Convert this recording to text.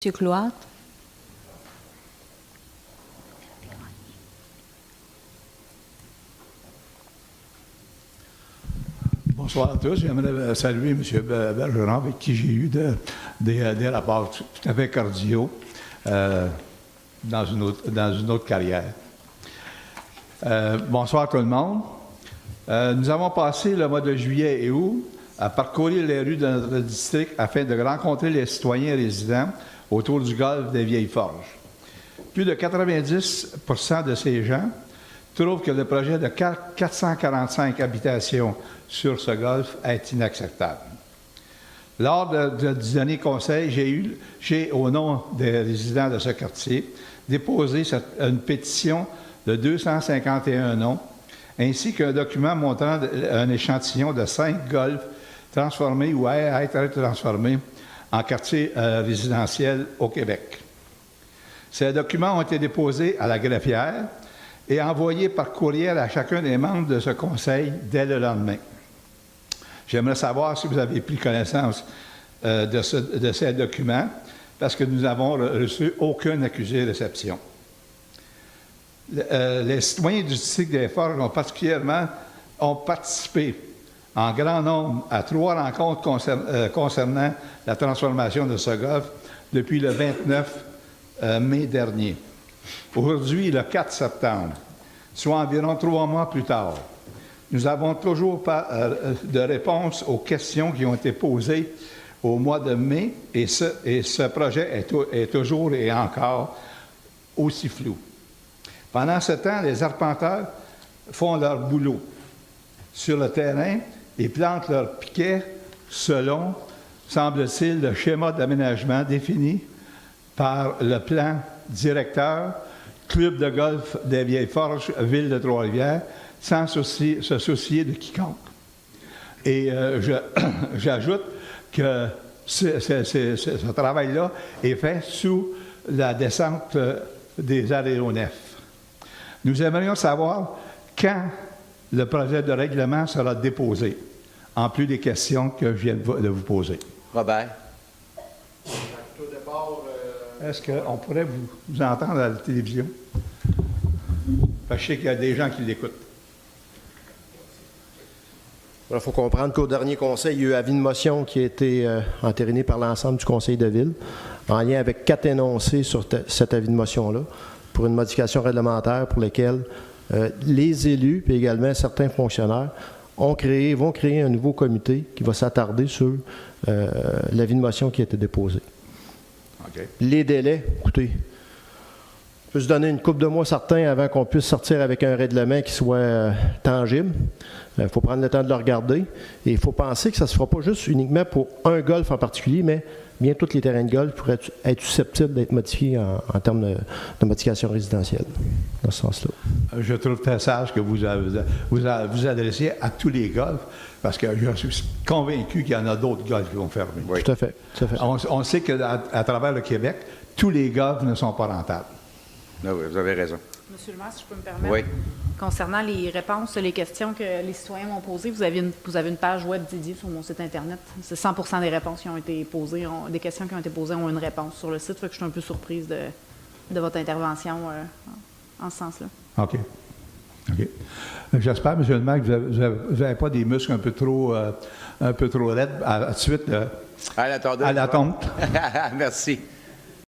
M. Cloître. Bonsoir à tous. J'aimerais saluer M. Bergeron, avec qui j'ai eu des rapports tout à fait cordiaux dans une autre carrière. Bonsoir tout le monde. Nous avons passé le mois de juillet et août à parcourir les rues de notre district afin de rencontrer les citoyens résidents autour du golfe des Vieilles Forges. Plus de 90 de ces gens trouvent que le projet de 445 habitations sur ce golfe est inacceptable. Lors du dernier conseil, j'ai, au nom des résidents de ce quartier, déposé une pétition de 251 noms, ainsi qu'un document montrant un échantillon de 5 golfs transformés ou à être transformés en quartier résidentiel au Québec. Ces documents ont été déposés à la greffière et envoyés par courriel à chacun des membres de ce conseil dès le lendemain. J'aimerais savoir si vous avez pris connaissance de ces documents, parce que nous n'avons reçu aucun accusé de réception. Les citoyens du district des Forges ont participé en grand nombre à 3 rencontres concernant la transformation de ce golfe depuis le 29 mai dernier. Aujourd'hui, le 4 septembre, soit environ 3 mois plus tard, nous n'avons toujours pas de réponse aux questions qui ont été posées au mois de mai et ce projet est toujours et encore aussi flou. Pendant ce temps, les arpenteurs font leur boulot sur le terrain et plantent leurs piquets selon, semble-t-il, le schéma d'aménagement défini par le plan directeur Club de golf des Vieilles Forges, Ville de Trois-Rivières, sans se soucier de quiconque. Et j'ajoute que ce travail-là est fait sous la descente des aéronefs. Nous aimerions savoir quand le projet de règlement sera déposé, en plus des questions que je viens de vous poser. Robert. Tout d'abord, est-ce qu'on pourrait vous entendre à la télévision? Parce que je sais qu'il y a des gens qui l'écoutent. Il faut comprendre qu'au dernier conseil, il y a eu avis de motion qui a été entériné par l'ensemble du conseil de ville, en lien avec 4 énoncés sur cet avis de motion-là, pour une modification réglementaire pour laquelle les élus, puis également certains fonctionnaires, vont créer un nouveau comité qui va s'attarder sur l'avis de motion qui a été déposé. Okay. Les délais, écoutez, je peux se donner une couple de mois certains avant qu'on puisse sortir avec un règlement qui soit tangible. Il faut prendre le temps de le regarder. Et il faut penser que ça ne se fera pas juste uniquement pour un golf en particulier, mais bien tous les terrains de golf pourraient être susceptibles d'être modifiés en termes de modification résidentielle, dans ce sens-là. Je trouve très sage que vous adressiez à tous les golfs, parce que je suis convaincu qu'il y en a d'autres golfs qui vont fermer. Oui. Tout à fait. Tout à fait. On sait qu'à travers le Québec, tous les golfs ne sont pas rentables. Ah oui, vous avez raison. Monsieur le maire, si je peux me permettre. Oui. Concernant les réponses, les questions que les citoyens m'ont posées, vous avez une page web dédiée sur mon site Internet. C'est 100% des réponses qui ont été posées, des questions qui ont été posées ont une réponse sur le site. Fait que je suis un peu surprise de votre intervention en ce sens-là. OK. J'espère, M. le maire, que vous n'avez pas des muscles un peu trop raides à la suite à la tonte. Merci.